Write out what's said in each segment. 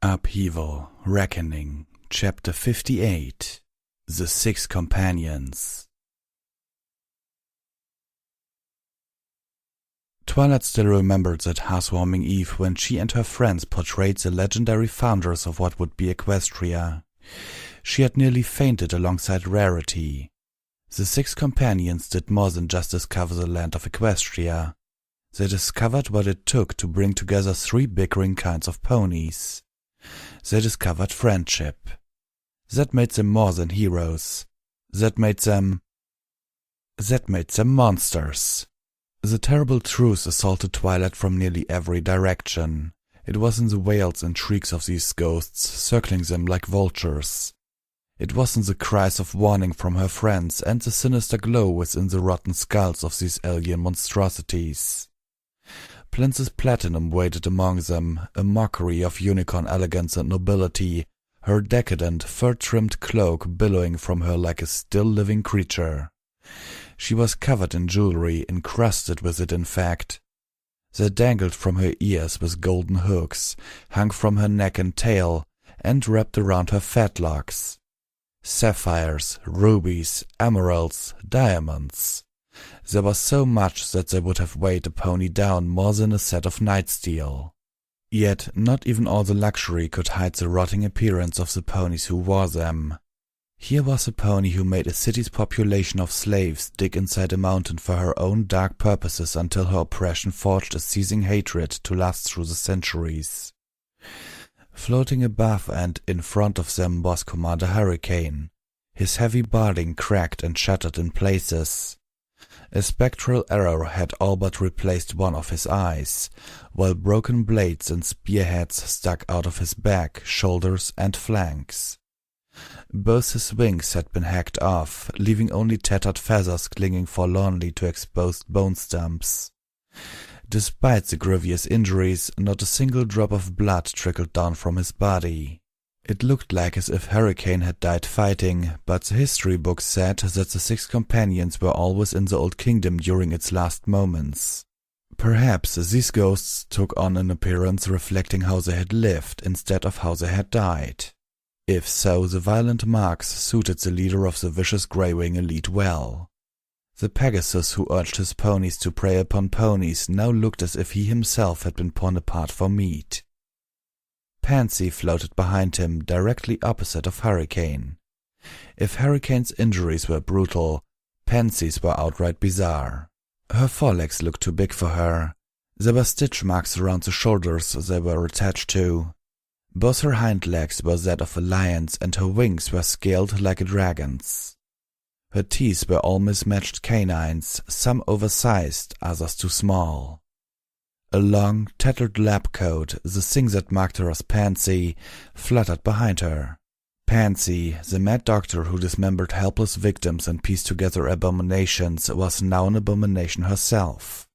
Upheaval, Reckoning, Chapter 58. The Six Companions. Twilight still remembered that heartwarming eve when she and her friends portrayed the legendary founders of what would be Equestria. She had nearly fainted alongside Rarity. The Six Companions did more than just discover the land of Equestria. They discovered what it took to bring together three bickering kinds of ponies. They discovered friendship. That made them more than heroes. That made them monsters. The terrible truth assaulted Twilight from nearly every direction. It was in the wails and shrieks of these ghosts, circling them like vultures. It was in the cries of warning from her friends and the sinister glow within the rotten skulls of these alien monstrosities. Princess Platinum waited among them, a mockery of unicorn elegance and nobility, her decadent, fur-trimmed cloak billowing from her like a still-living creature. She was covered in jewelry, encrusted with it in fact. They dangled from her ears with golden hooks, hung from her neck and tail, and wrapped around her fetlocks. Sapphires, rubies, emeralds, diamonds. There was so much that they would have weighed a pony down more than a set of night steel. Yet not even all the luxury could hide the rotting appearance of the ponies who wore them. Here was a pony who made a city's population of slaves dig inside a mountain for her own dark purposes until her oppression forged a seething hatred to last through the centuries. Floating above and in front of them was Commander Hurricane. His heavy barding cracked and shattered in places. A spectral arrow had all but replaced one of his eyes, while broken blades and spearheads stuck out of his back, shoulders, and flanks. Both his wings had been hacked off, leaving only tattered feathers clinging forlornly to exposed bone stumps. Despite the grievous injuries, not a single drop of blood trickled down from his body. It looked like as if Hurricane had died fighting, but the history books said that the Six Companions were always in the Old Kingdom during its last moments. Perhaps these ghosts took on an appearance reflecting how they had lived instead of how they had died. If so, the violent marks suited the leader of the vicious Greywing elite well. The Pegasus who urged his ponies to prey upon ponies now looked as if he himself had been torn apart for meat. Pansy floated behind him, directly opposite of Hurricane. If Hurricane's injuries were brutal, Pansy's were outright bizarre. Her forelegs looked too big for her. There were stitch marks around the shoulders they were attached to. Both her hind legs were that of a lion's and her wings were scaled like a dragon's. Her teeth were all mismatched canines, some oversized, others too small. A long, tattered lab coat, the thing that marked her as Pansy, fluttered behind her. Pansy, the mad doctor who dismembered helpless victims and pieced together abominations, was now an abomination herself.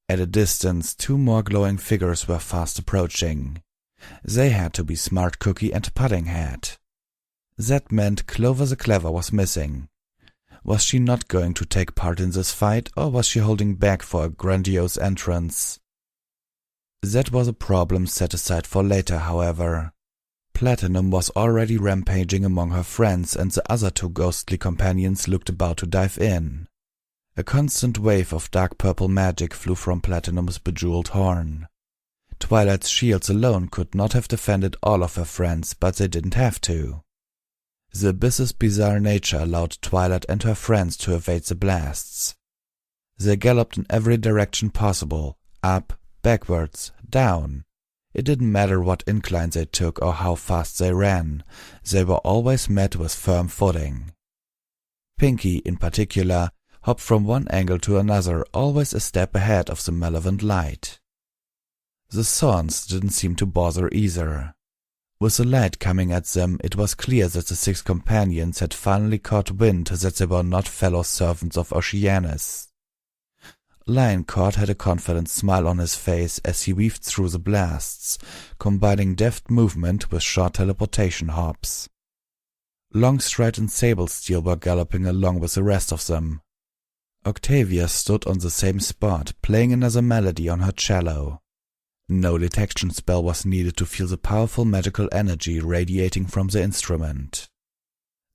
At a distance, two more glowing figures were fast approaching. They had to be Smart Cookie and Pudding Hat. That meant Clover the Clever was missing. Was she not going to take part in this fight, or was she holding back for a grandiose entrance? That was a problem set aside for later, however. Platinum was already rampaging among her friends, and the other two ghostly companions looked about to dive in. A constant wave of dark purple magic flew from Platinum's bejeweled horn. Twilight's shields alone could not have defended all of her friends, but they didn't have to. The abyss's bizarre nature allowed Twilight and her friends to evade the blasts. They galloped in every direction possible, up, backwards, down. It didn't matter what incline they took or how fast they ran. They were always met with firm footing. Pinky, in particular, hopped from one angle to another, always a step ahead of the malevolent light. The Thorns didn't seem to bother either. With the light coming at them, it was clear that the Six Companions had finally caught wind that they were not fellow servants of Oceanus. Lioncourt had a confident smile on his face as he weaved through the blasts, combining deft movement with short teleportation hops. Longstride and Sablesteel were galloping along with the rest of them. Octavia stood on the same spot, playing another melody on her cello. No detection spell was needed to feel the powerful magical energy radiating from the instrument.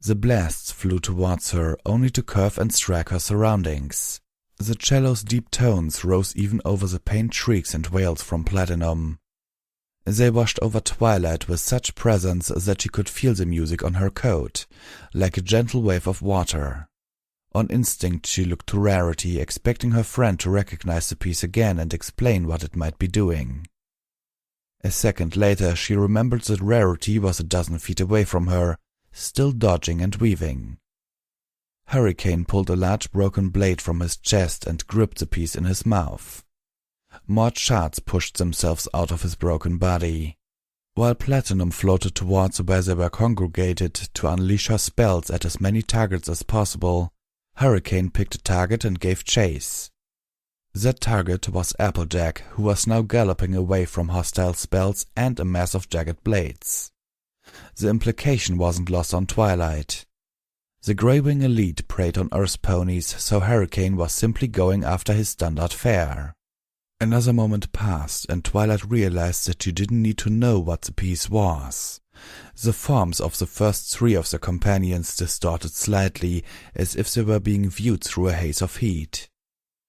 The blasts flew towards her, only to curve and strike her surroundings. The cello's deep tones rose even over the pained shrieks and wails from Platinum. They washed over Twilight with such presence that she could feel the music on her coat, like a gentle wave of water. On instinct she looked to Rarity, expecting her friend to recognize the piece again and explain what it might be doing. A second later she remembered that Rarity was a dozen feet away from her, still dodging and weaving. Hurricane pulled a large broken blade from his chest and gripped the piece in his mouth. More shards pushed themselves out of his broken body. While Platinum floated towards where they were congregated to unleash her spells at as many targets as possible, Hurricane picked a target and gave chase. That target was Applejack, who was now galloping away from hostile spells and a mass of jagged blades. The implication wasn't lost on Twilight. The Greywing elite preyed on Earth ponies, so Hurricane was simply going after his standard fare. Another moment passed, and Twilight realized that she didn't need to know what the piece was. The forms of the first three of the companions distorted slightly, as if they were being viewed through a haze of heat.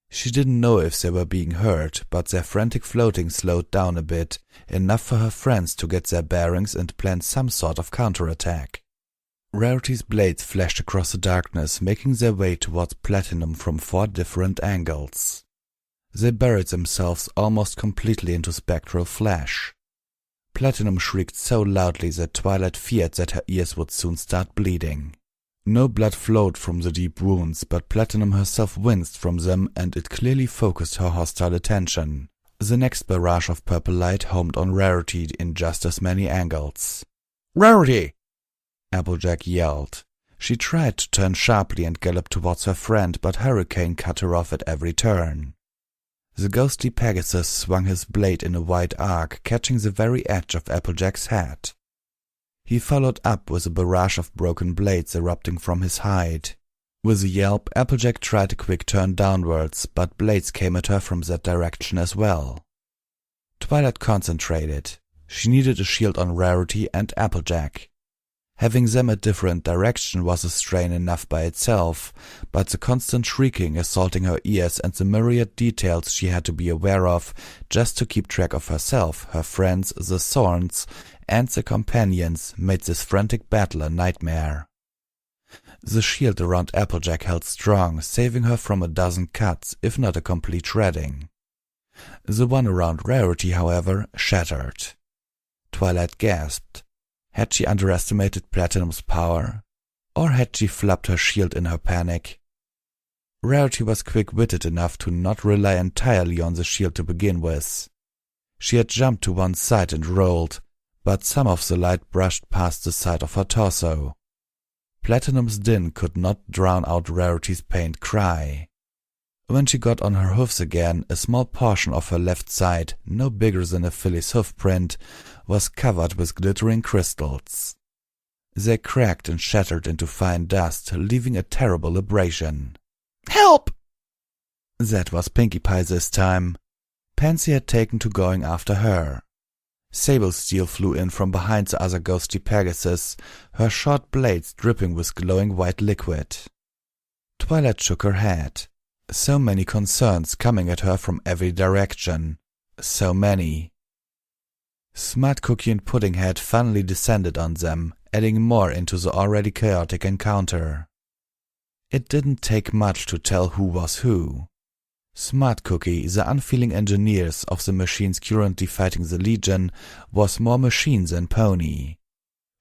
She didn't know if they were being heard, but their frantic floating slowed down a bit, enough for her friends to get their bearings and plan some sort of counterattack. Rarity's blades flashed across the darkness, making their way towards Platinum from 4 different angles. They buried themselves almost completely into spectral flesh. Platinum shrieked so loudly that Twilight feared that her ears would soon start bleeding. No blood flowed from the deep wounds, but Platinum herself winced from them, and it clearly focused her hostile attention. The next barrage of purple light homed on Rarity in just as many angles. "Rarity!" Applejack yelled. She tried to turn sharply and gallop towards her friend, but Hurricane cut her off at every turn. The ghostly Pegasus swung his blade in a wide arc, catching the very edge of Applejack's head. He followed up with a barrage of broken blades erupting from his hide. With a yelp, Applejack tried a quick turn downwards, but blades came at her from that direction as well. Twilight concentrated. She needed a shield on Rarity and Applejack. Having them a different direction was a strain enough by itself, but the constant shrieking assaulting her ears and the myriad details she had to be aware of just to keep track of herself, her friends, the Thorns, and the companions made this frantic battle a nightmare. The shield around Applejack held strong, saving her from a dozen cuts, if not a complete shredding. The one around Rarity, however, shattered. Twilight gasped. Had she underestimated Platinum's power? Or had she flapped her shield in her panic? Rarity was quick-witted enough to not rely entirely on the shield to begin with. She had jumped to one side and rolled, but some of the light brushed past the side of her torso. Platinum's din could not drown out Rarity's pained cry. When she got on her hoofs again, a small portion of her left side, no bigger than a filly's hoofprint, was covered with glittering crystals. They cracked and shattered into fine dust, leaving a terrible abrasion. "Help!" That was Pinkie Pie this time. Pansy had taken to going after her. Sable Steel flew in from behind the other ghostly Pegasus, her short blades dripping with glowing white liquid. Twilight shook her head. So many concerns coming at her from every direction. So many. Smart Cookie and Puddinghead finally descended on them, adding more into the already chaotic encounter. It didn't take much to tell who was who. Smart Cookie, the unfeeling engineers of the machines currently fighting the Legion, was more machine than pony.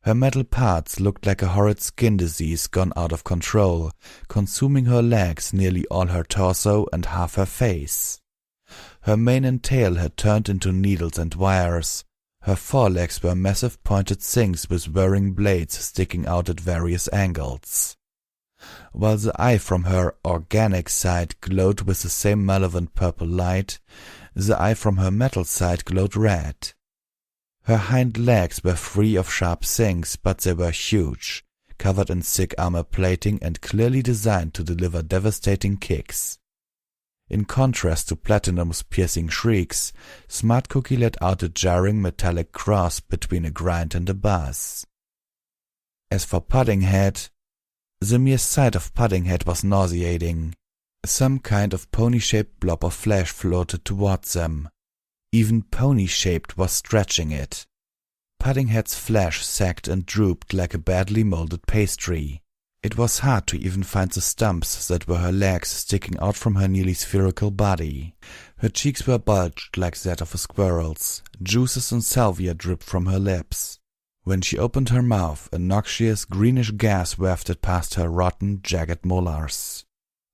Her metal parts looked like a horrid skin disease gone out of control, consuming her legs, nearly all her torso, and half her face. Her mane and tail had turned into needles and wires. Her forelegs were massive pointed things with whirring blades sticking out at various angles. While the eye from her organic side glowed with the same malevolent purple light, the eye from her metal side glowed red. Her hind legs were free of sharp things, but they were huge, covered in thick armor plating and clearly designed to deliver devastating kicks. In contrast to Platinum's piercing shrieks, Smart Cookie let out a jarring metallic cross between a grind and a buzz. As for Puddinghead, the mere sight of Puddinghead was nauseating. Some kind of pony-shaped blob of flesh floated towards them. Even pony-shaped was stretching it. Puddinghead's flesh sagged and drooped like a badly molded pastry. It was hard to even find the stumps that were her legs sticking out from her nearly spherical body. Her cheeks were bulged like that of a squirrel's. Juices and salvia dripped from her lips. When she opened her mouth, a noxious greenish gas wafted past her rotten, jagged molars.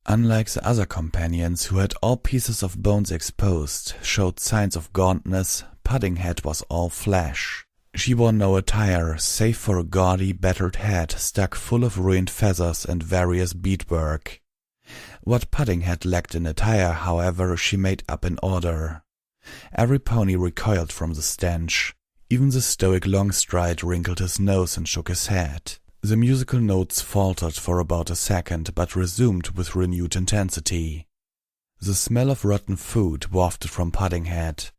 Unlike the other companions, who had all pieces of bones exposed, showed signs of gauntness, Puddinghead was all flesh. She wore no attire, save for a gaudy, battered head stuck full of ruined feathers and various beadwork. What Puddinghead lacked in attire, however, she made up in order. Every pony recoiled from the stench. Even the stoic Longstride wrinkled his nose and shook his head. The musical notes faltered for about a second, but resumed with renewed intensity. The smell of rotten food wafted from Puddinghead.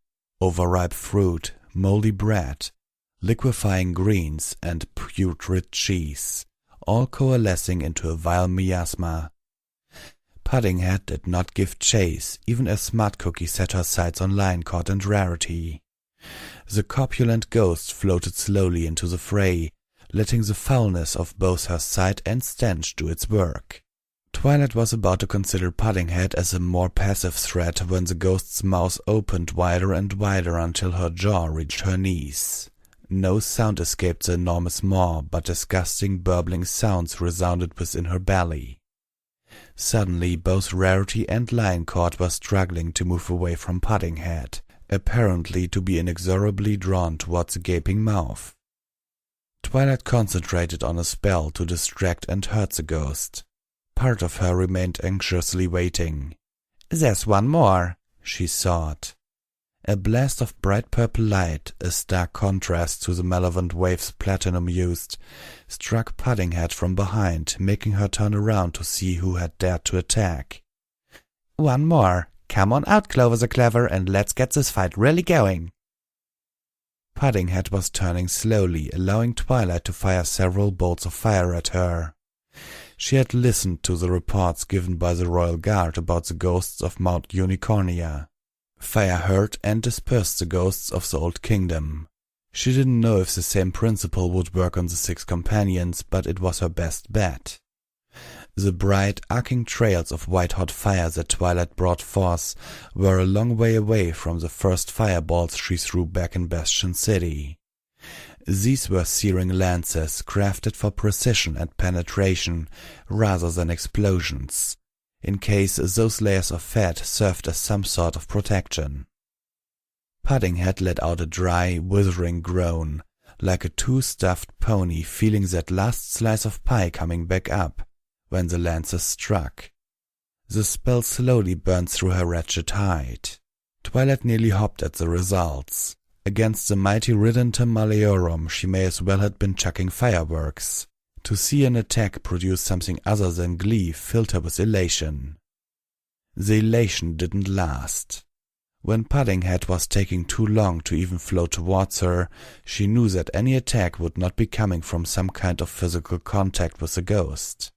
Overripe fruit, moldy bread, liquefying greens, and putrid cheese, all coalescing into a vile miasma. Puddinghead did not give chase, even as Smart Cookie set her sights on line-caught and rarity. The corpulent ghost floated slowly into the fray, letting the foulness of both her sight and stench do its work. Twilight was about to consider Puddinghead as a more passive threat when the ghost's mouth opened wider and wider until her jaw reached her knees. No sound escaped the enormous maw, but disgusting burbling sounds resounded within her belly. Suddenly both Rarity and Lioncourt were struggling to move away from Puddinghead, apparently to be inexorably drawn towards the gaping mouth. Twilight concentrated on a spell to distract and hurt the ghost. Part of her remained anxiously waiting. "There's one more," she thought. A blast of bright purple light, a stark contrast to the malevolent waves Platinum used, struck Puddinghead from behind, making her turn around to see who had dared to attack. "One more. Come on out, Clover the Clever, and let's get this fight really going." Puddinghead was turning slowly, allowing Twilight to fire several bolts of fire at her. She had listened to the reports given by the Royal Guard about the ghosts of Mount Unicornia. Fire hurt and dispersed the ghosts of the Old Kingdom. She didn't know if the same principle would work on the 6 companions, but it was her best bet. The bright, arcing trails of white-hot fire that Twilight brought forth were a long way away from the first fireballs she threw back in Bastion City. These were searing lances, crafted for precision and penetration rather than explosions, in case those layers of fat served as some sort of protection. Puddinghead let out a dry, withering groan, like a too-stuffed pony feeling that last slice of pie coming back up, when the lances struck. The spell slowly burned through her wretched hide. Twilight nearly hopped at the results. Against the mighty Ridentum Maleorum she may as well have been chucking fireworks. To see an attack produce something other than glee filled her with elation. The elation didn't last. When Puddinghead was taking too long to even float towards her, she knew that any attack would not be coming from some kind of physical contact with the ghost.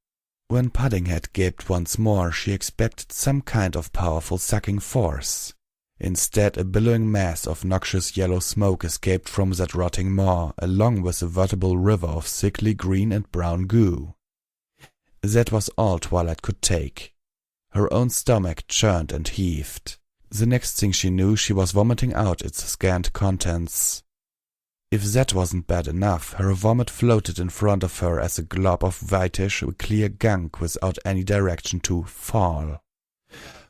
When Puddinghead gaped once more, she expected some kind of powerful sucking force. Instead, a billowing mass of noxious yellow smoke escaped from that rotting maw, along with a veritable river of sickly green and brown goo. That was all Twilight could take. Her own stomach churned and heaved. The next thing she knew, she was vomiting out its scant contents. If that wasn't bad enough, her vomit floated in front of her as a glob of whitish, clear gunk without any direction to fall.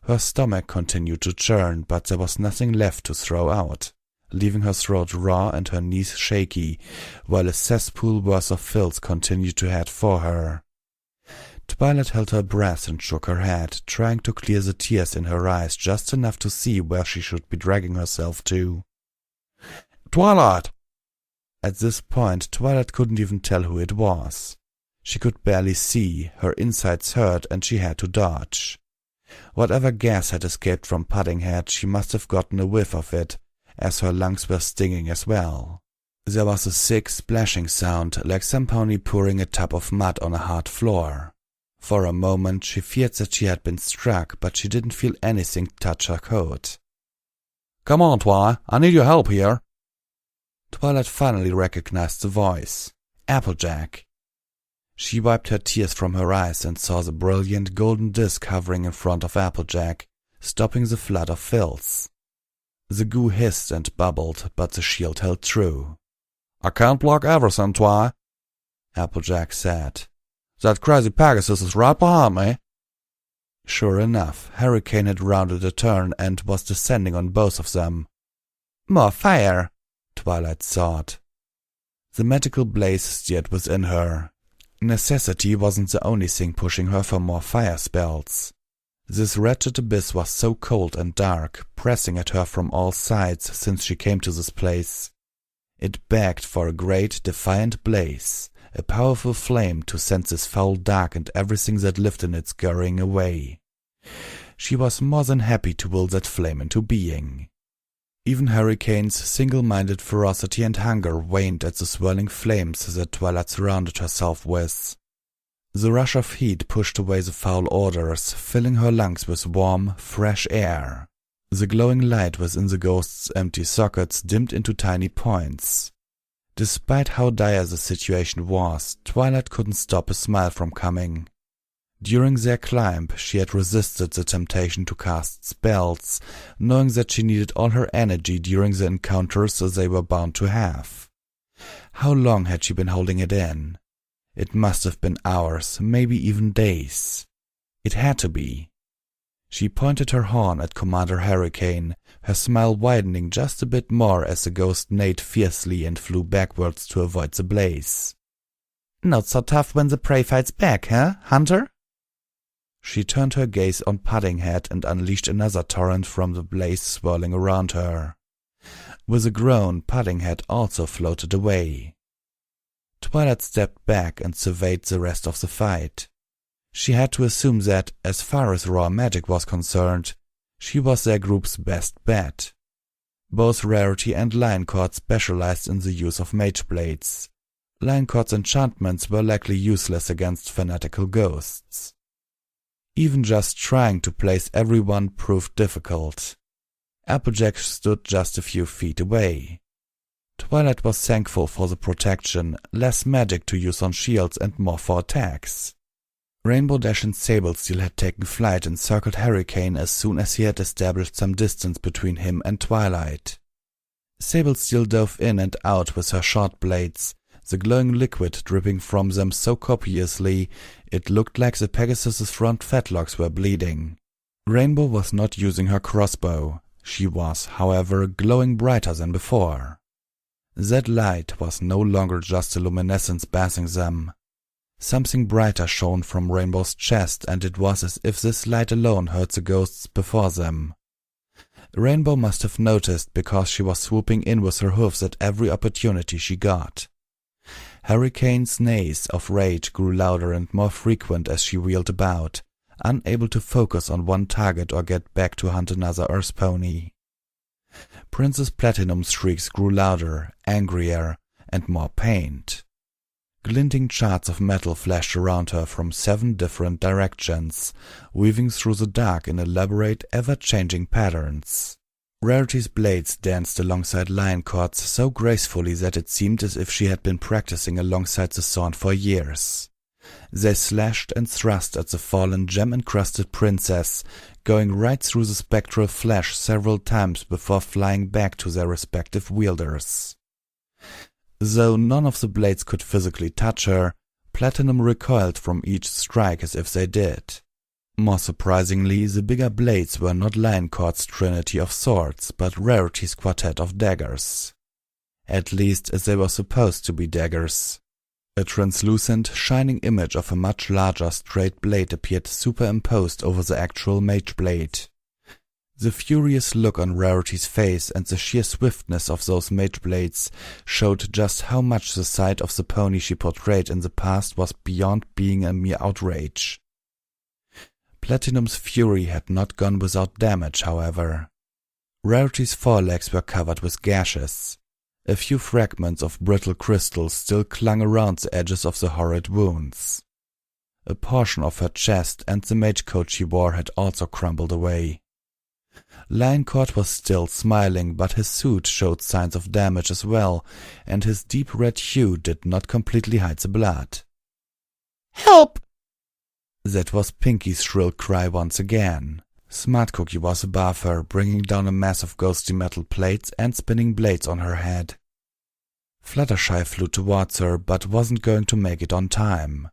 Her stomach continued to churn, but there was nothing left to throw out, leaving her throat raw and her knees shaky, while a cesspool worth of filth continued to head for her. Twilight held her breath and shook her head, trying to clear the tears in her eyes just enough to see where she should be dragging herself to. "Twilight!" At this point, Twilight couldn't even tell who it was. She could barely see, her insides hurt, and she had to dodge. Whatever gas had escaped from Puddinghead, she must have gotten a whiff of it, as her lungs were stinging as well. There was a sick splashing sound, like some pony pouring a tub of mud on a hard floor. For a moment she feared that she had been struck, but she didn't feel anything touch her coat. "Come on, Twi, I need your help here." Twilight finally recognized the voice. Applejack. She wiped her tears from her eyes and saw the brilliant golden disc hovering in front of Applejack, stopping the flood of filth. The goo hissed and bubbled, but the shield held true. "I can't block everything, Twi," Applejack said. "That crazy Pegasus is right behind me." Sure enough, Hurricane had rounded a turn and was descending on both of them. "More fire," Twilight thought. The magical blaze stirred within her. Necessity wasn't the only thing pushing her for more fire spells. This wretched abyss was so cold and dark, pressing at her from all sides since she came to this place. It begged for a great, defiant blaze, a powerful flame to send this foul dark and everything that lived in it scurrying away. She was more than happy to will that flame into being. Even Hurricane's single-minded ferocity and hunger waned at the swirling flames that Twilight surrounded herself with. The rush of heat pushed away the foul odors, filling her lungs with warm, fresh air. The glowing light within the ghost's empty sockets dimmed into tiny points. Despite how dire the situation was, Twilight couldn't stop a smile from coming. During their climb, she had resisted the temptation to cast spells, knowing that she needed all her energy during the encounters they were bound to have. How long had she been holding it in? It must have been hours, maybe even days. It had to be. She pointed her horn at Commander Hurricane, her smile widening just a bit more as the ghost neighed fiercely and flew backwards to avoid the blaze. "Not so tough when the prey fights back, huh, Hunter?" She turned her gaze on Puddinghead and unleashed another torrent from the blaze swirling around her. With a groan, Puddinghead also floated away. Twilight stepped back and surveyed the rest of the fight. She had to assume that, as far as raw magic was concerned, she was their group's best bet. Both Rarity and Lioncourt specialized in the use of mage blades. Lioncourt's enchantments were likely useless against fanatical ghosts. Even just trying to place everyone proved difficult. Applejack stood just a few feet away. Twilight was thankful for the protection, less magic to use on shields and more for attacks. Rainbow Dash and Sablesteel had taken flight and circled Hurricane as soon as he had established some distance between him and Twilight. Sablesteel dove in and out with her short blades, the glowing liquid dripping from them so copiously it looked like the Pegasus's front fetlocks were bleeding. Rainbow was not using her crossbow. She was, however, glowing brighter than before. That light was no longer just a luminescence bathing them. Something brighter shone from Rainbow's chest, and it was as if this light alone hurt the ghosts before them. Rainbow must have noticed because she was swooping in with her hooves at every opportunity she got. Hurricane's neighs of rage grew louder and more frequent as she wheeled about, unable to focus on one target or get back to hunt another Earth pony. Princess Platinum's shrieks grew louder, angrier, and more pained. Glinting shards of metal flashed around her from 7 different directions, weaving through the dark in elaborate, ever-changing patterns. Rarity's blades danced alongside Lioncourt's so gracefully that it seemed as if she had been practicing alongside the sword for years. They slashed and thrust at the fallen gem-encrusted princess, going right through the spectral flesh several times before flying back to their respective wielders. Though none of the blades could physically touch her, Platinum recoiled from each strike as if they did. More surprisingly, the bigger blades were not Lioncourt's trinity of swords, but Rarity's quartet of daggers. At least, as they were supposed to be daggers. A translucent, shining image of a much larger straight blade appeared superimposed over the actual mage blade. The furious look on Rarity's face and the sheer swiftness of those mage blades showed just how much the sight of the pony she portrayed in the past was beyond being a mere outrage. Platinum's fury had not gone without damage, however. Rarity's forelegs were covered with gashes. A few fragments of brittle crystal still clung around the edges of the horrid wounds. A portion of her chest and the mage coat she wore had also crumbled away. Lioncourt was still smiling, but his suit showed signs of damage as well, and his deep red hue did not completely hide the blood. "Help!" That was Pinky's shrill cry once again. Smart Cookie was above her, bringing down a mass of ghostly metal plates and spinning blades on her head. Fluttershy flew towards her, but wasn't going to make it on time.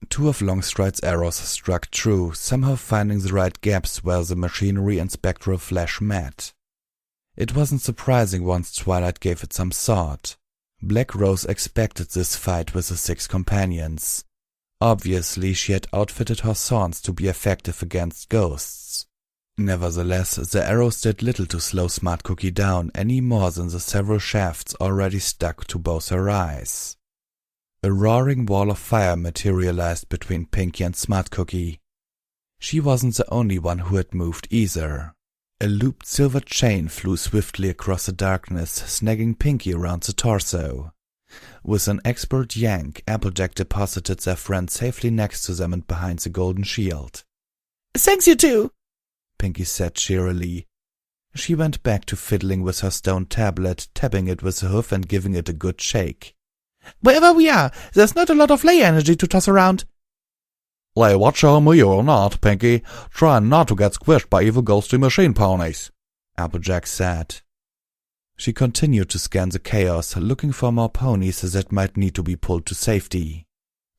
Two of Longstride's arrows struck true, somehow finding the right gaps where the machinery and spectral flesh met. It wasn't surprising once Twilight gave it some thought. Black Rose expected this fight with the 6 companions. Obviously, she had outfitted her thorns to be effective against ghosts. Nevertheless, the arrows did little to slow Smart Cookie down any more than the several shafts already stuck to both her eyes. A roaring wall of fire materialized between Pinky and Smart Cookie. She wasn't the only one who had moved either. A looped silver chain flew swiftly across the darkness, snagging Pinky around the torso. With an expert yank, Applejack deposited their friend safely next to them and behind the golden shield. "Thanks, you two," Pinky said cheerily. She went back to fiddling with her stone tablet, tapping it with a hoof and giving it a good shake. "Wherever we are, there's not a lot of lay energy to toss around." Lay what show me or not, Pinky. Try not to get squished by evil ghostly machine ponies, Applejack said. She continued to scan the chaos, looking for more ponies that might need to be pulled to safety.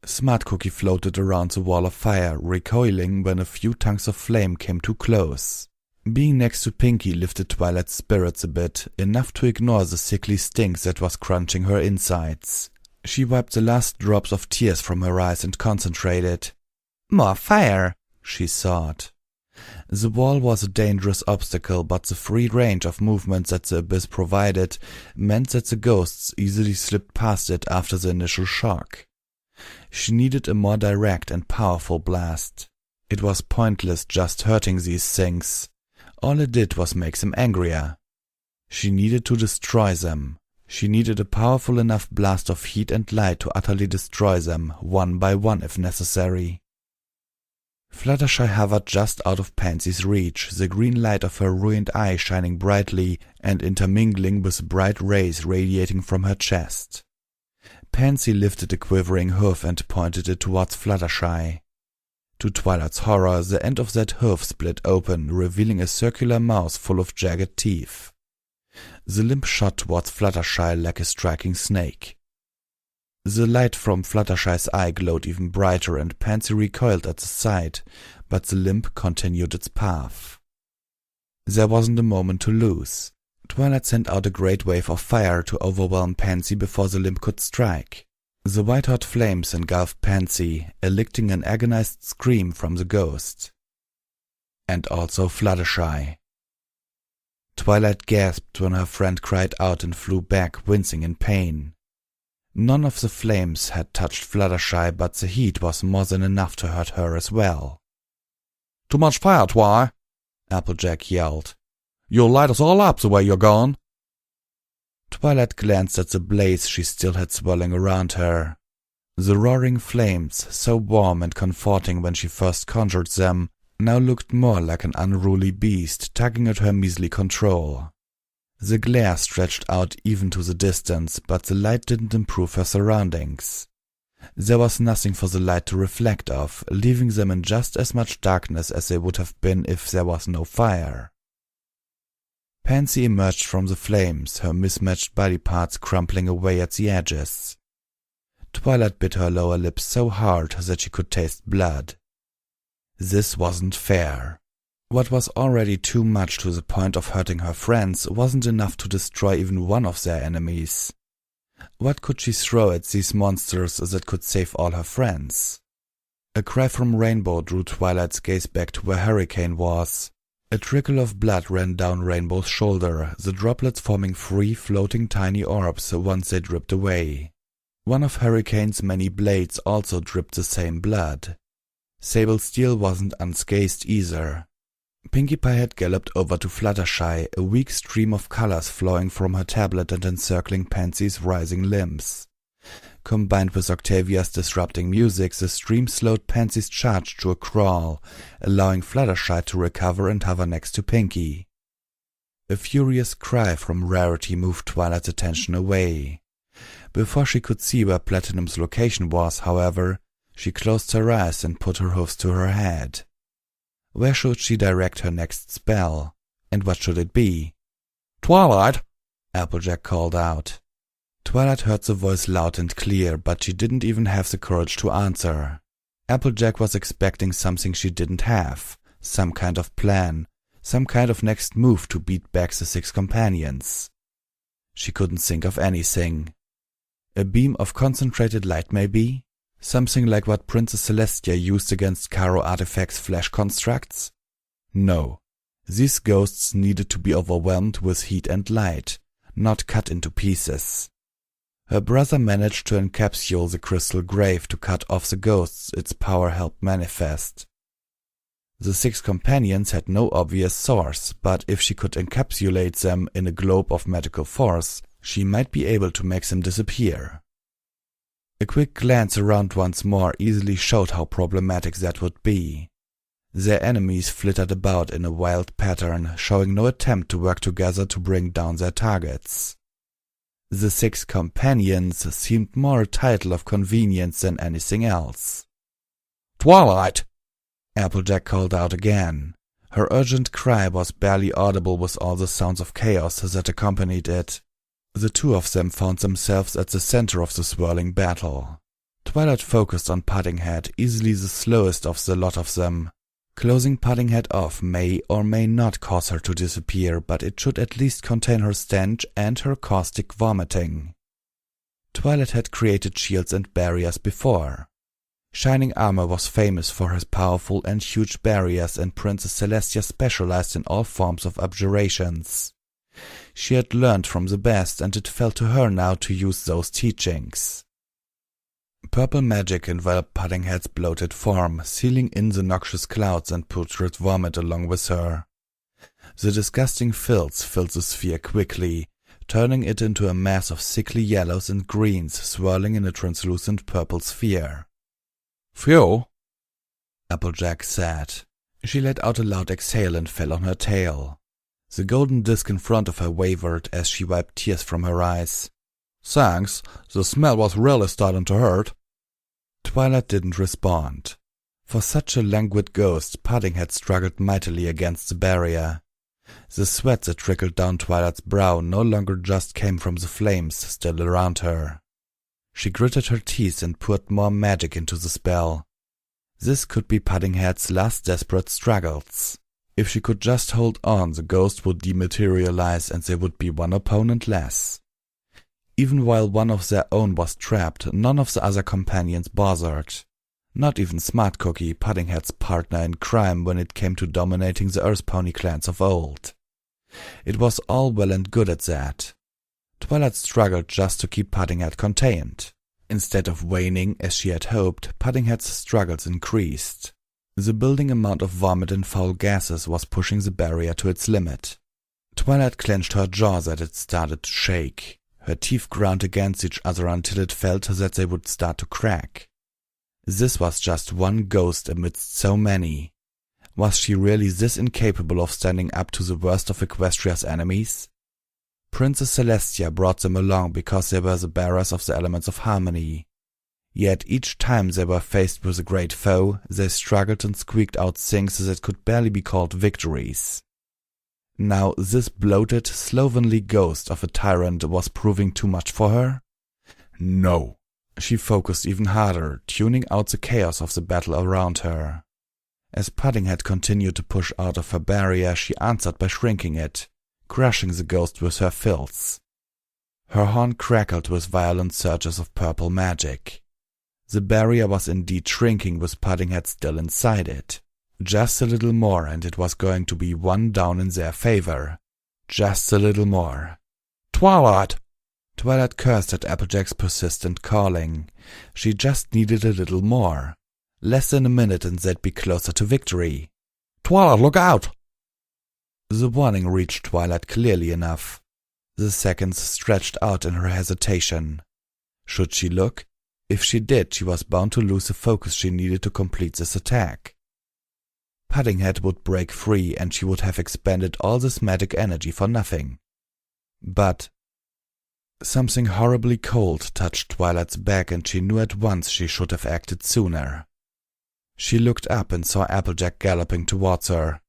Smart Cookie floated around the wall of fire, recoiling when a few tongues of flame came too close. Being next to Pinky lifted Twilight's spirits a bit, enough to ignore the sickly stink that was crunching her insides. She wiped the last drops of tears from her eyes and concentrated. "More fire," she thought. The wall was a dangerous obstacle, but the free range of movement that the abyss provided meant that the ghosts easily slipped past it after the initial shock. She needed a more direct and powerful blast. It was pointless just hurting these things. All it did was make them angrier. She needed to destroy them. She needed a powerful enough blast of heat and light to utterly destroy them, one by one if necessary. Fluttershy hovered just out of Pansy's reach, the green light of her ruined eye shining brightly and intermingling with bright rays radiating from her chest. Pansy lifted a quivering hoof and pointed it towards Fluttershy. To Twilight's horror, the end of that hoof split open, revealing a circular mouth full of jagged teeth. The limb shot towards Fluttershy like a striking snake. The light from Fluttershy's eye glowed even brighter, and Pansy recoiled at the sight, but the limb continued its path. There wasn't a moment to lose. Twilight sent out a great wave of fire to overwhelm Pansy before the limb could strike. The white-hot flames engulfed Pansy, eliciting an agonized scream from the ghost. And also Fluttershy. Twilight gasped when her friend cried out and flew back, wincing in pain. None of the flames had touched Fluttershy, but the heat was more than enough to hurt her as well. "Too much fire, Twi," Applejack yelled. "You'll light us all up the way you're gone." Twilight glanced at the blaze she still had swirling around her. The roaring flames, so warm and comforting when she first conjured them, now looked more like an unruly beast tugging at her measly control. The glare stretched out even to the distance, but the light didn't improve her surroundings. There was nothing for the light to reflect off, leaving them in just as much darkness as they would have been if there was no fire. Pansy emerged from the flames, her mismatched body parts crumpling away at the edges. Twilight bit her lower lip so hard that she could taste blood. This wasn't fair. What was already too much to the point of hurting her friends wasn't enough to destroy even one of their enemies. What could she throw at these monsters that could save all her friends? A cry from Rainbow drew Twilight's gaze back to where Hurricane was. A trickle of blood ran down Rainbow's shoulder, the droplets forming free floating tiny orbs once they dripped away. One of Hurricane's many blades also dripped the same blood. Sable Steel wasn't unscathed either. Pinkie Pie had galloped over to Fluttershy, a weak stream of colors flowing from her tablet and encircling Pansy's rising limbs. Combined with Octavia's disrupting music, the stream slowed Pansy's charge to a crawl, allowing Fluttershy to recover and hover next to Pinkie. A furious cry from Rarity moved Twilight's attention away. Before she could see where Platinum's location was, however, she closed her eyes and put her hooves to her head. Where should she direct her next spell? And what should it be? "Twilight!" Applejack called out. Twilight heard the voice loud and clear, but she didn't even have the courage to answer. Applejack was expecting something she didn't have, some kind of plan, some kind of next move to beat back the 6 companions. She couldn't think of anything. A beam of concentrated light maybe? Something like what Princess Celestia used against Caro Artifact's flesh constructs? No. These ghosts needed to be overwhelmed with heat and light, not cut into pieces. Her brother managed to encapsulate the crystal grave to cut off the ghosts its power helped manifest. The 6 companions had no obvious source, but if she could encapsulate them in a globe of magical force, she might be able to make them disappear. A quick glance around once more easily showed how problematic that would be. Their enemies flittered about in a wild pattern, showing no attempt to work together to bring down their targets. The 6 companions seemed more a title of convenience than anything else. "Twilight!" Applejack called out again. Her urgent cry was barely audible with all the sounds of chaos that accompanied it. The 2 of them found themselves at the center of the swirling battle. Twilight focused on Puddinghead, easily the slowest of the lot of them. Closing Puddinghead off may or may not cause her to disappear, but it should at least contain her stench and her caustic vomiting. Twilight had created shields and barriers before. Shining Armor was famous for his powerful and huge barriers, and Princess Celestia specialized in all forms of abjurations. She had learned from the best, and it fell to her now to use those teachings. Purple magic enveloped Puddinghead's bloated form, sealing in the noxious clouds and putrid vomit along with her. The disgusting filth filled the sphere quickly, turning it into a mass of sickly yellows and greens swirling in a translucent purple sphere. "Phew," Applejack said. She let out a loud exhale and fell on her tail. The golden disc in front of her wavered as she wiped tears from her eyes. "Thanks, the smell was really starting to hurt." Twilight didn't respond. For such a languid ghost, Puddinghead struggled mightily against the barrier. The sweat that trickled down Twilight's brow no longer just came from the flames still around her. She gritted her teeth and poured more magic into the spell. This could be Puddinghead's last desperate struggles. If she could just hold on, the ghost would dematerialize and there would be one opponent less. Even while one of their own was trapped, none of the other companions bothered. Not even Smart Cookie, Puddinghead's partner in crime when it came to dominating the Earth Pony clans of old. It was all well and good at that. Twilight struggled just to keep Puddinghead contained. Instead of waning as she had hoped, Puddinghead's struggles increased. The building amount of vomit and foul gases was pushing the barrier to its limit. Twilight clenched her jaws as it started to shake. Her teeth ground against each other until it felt that they would start to crack. This was just one ghost amidst so many. Was she really this incapable of standing up to the worst of Equestria's enemies? Princess Celestia brought them along because they were the bearers of the elements of harmony. Yet each time they were faced with a great foe, they struggled and squeaked out things that could barely be called victories. Now this bloated, slovenly ghost of a tyrant was proving too much for her? No. She focused even harder, tuning out the chaos of the battle around her. As Puddinghead continued to push out of her barrier, she answered by shrinking it, crushing the ghost with her filth. Her horn crackled with violent surges of purple magic. The barrier was indeed shrinking with Puddinghead still inside it. Just a little more and it was going to be one down in their favor. Just a little more. "Twilight!" Twilight cursed at Applejack's persistent calling. She just needed a little more. Less than a minute and they'd be closer to victory. Twilight, look out! The warning reached Twilight clearly enough. The seconds stretched out in her hesitation. Should she look? If she did, she was bound to lose the focus she needed to complete this attack. Puddinghead would break free and she would have expended all this magic energy for nothing. But something horribly cold touched Twilight's back and she knew at once she should have acted sooner. She looked up and saw Applejack galloping towards her.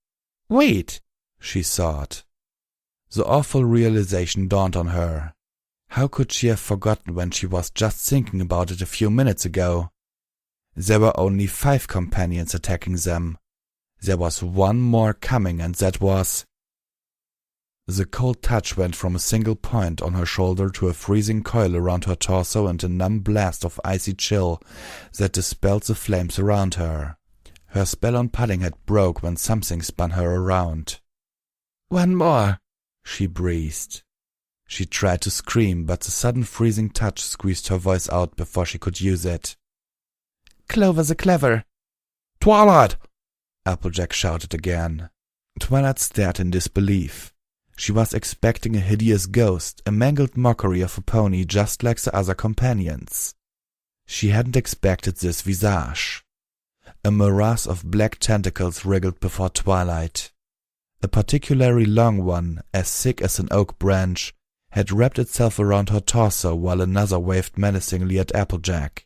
Wait, she thought. The awful realization dawned on her. How could she have forgotten when she was just thinking about it a few minutes ago? There were only 5 companions attacking them. There was one more coming, and that was... The cold touch went from a single point on her shoulder to a freezing coil around her torso and a numb blast of icy chill that dispelled the flames around her. Her spell on Puddinghead broke when something spun her around. one more, she breathed. She tried to scream, but the sudden freezing touch squeezed her voice out before she could use it. Clover the Clever. Twilight! Applejack shouted again. Twilight stared in disbelief. She was expecting a hideous ghost, a mangled mockery of a pony just like the other companions. She hadn't expected this visage. A morass of black tentacles wriggled before Twilight. A particularly long one, as thick as an oak branch, had wrapped itself around her torso while another waved menacingly at Applejack.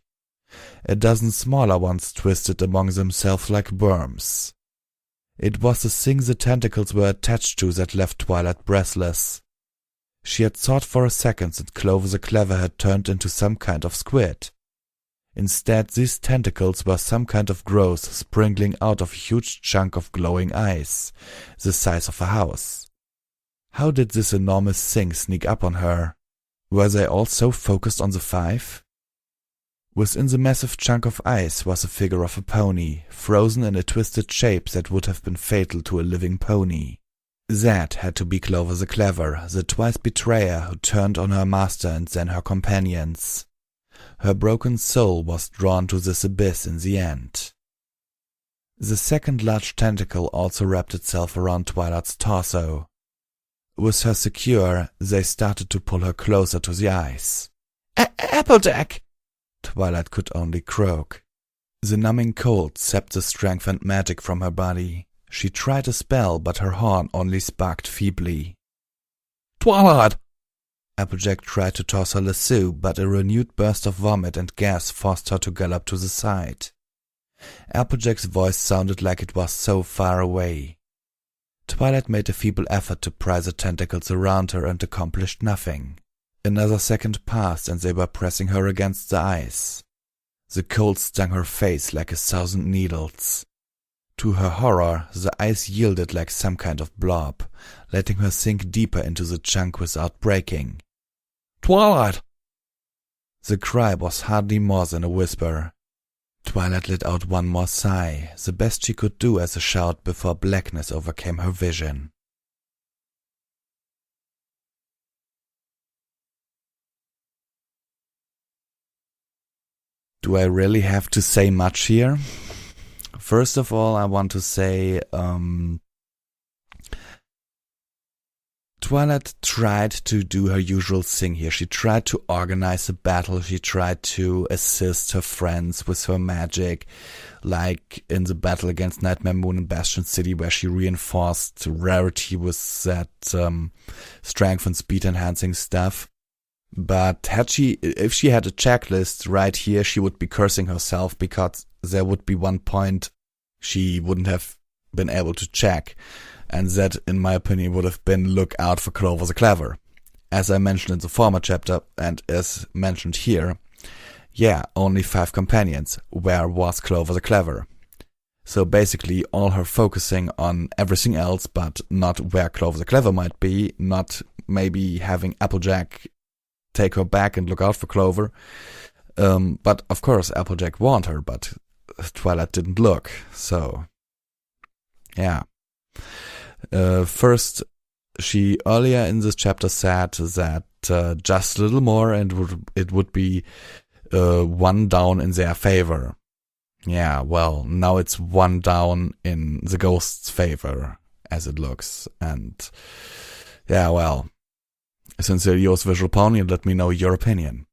A dozen smaller ones twisted among themselves like worms. It was the thing the tentacles were attached to that left Twilight breathless. She had thought for a second that Clover the Clever had turned into some kind of squid. Instead, these tentacles were some kind of growth sprinkling out of a huge chunk of glowing ice, the size of a house. How did this enormous thing sneak up on her? Were they all so focused on the 5? Within the massive chunk of ice was a figure of a pony, frozen in a twisted shape that would have been fatal to a living pony. That had to be Clover the Clever, the twice betrayer who turned on her master and then her companions. Her broken soul was drawn to this abyss in the end. The second large tentacle also wrapped itself around Twilight's torso. With her secure, they started to pull her closer to the ice. Applejack! Twilight could only croak. The numbing cold sapped the strength and magic from her body. She tried a spell, but her horn only sparked feebly. Twilight! Applejack tried to toss her lasso, but a renewed burst of vomit and gas forced her to gallop to the side. Applejack's voice sounded like it was so far away. Twilight made a feeble effort to pry the tentacles around her and accomplished nothing. Another second passed and they were pressing her against the ice. The cold stung her face like 1,000 needles. To her horror, the ice yielded like some kind of blob, letting her sink deeper into the chunk without breaking. Twilight! The cry was hardly more than a whisper. Twilight let out one more sigh, the best she could do as a shout before blackness overcame her vision. Do I really have to say much here? First of all, I want to say Twilight tried to do her usual thing here. She tried to organize a battle. She tried to assist her friends with her magic, like in the battle against Nightmare Moon in Bastion City, where she reinforced Rarity with that strength and speed enhancing stuff. But if she had a checklist right here, she would be cursing herself because there would be one point she wouldn't have been able to check. And that, in my opinion, would have been look out for Clover the Clever. As I mentioned in the former chapter, and as mentioned here, yeah, only 5 companions. Where was Clover the Clever? So basically, all her focusing on everything else, but not where Clover the Clever might be, not maybe having Applejack take her back and look out for Clover. But of course, Applejack warned her, but Twilight didn't look. So, yeah. First, she earlier in this chapter said that just a little more and it would be 1 down in their favor. Yeah, well, now it's one down in the ghost's favor, as it looks. And yeah, well, sincerely yours, Visual Pony, and let me know your opinion.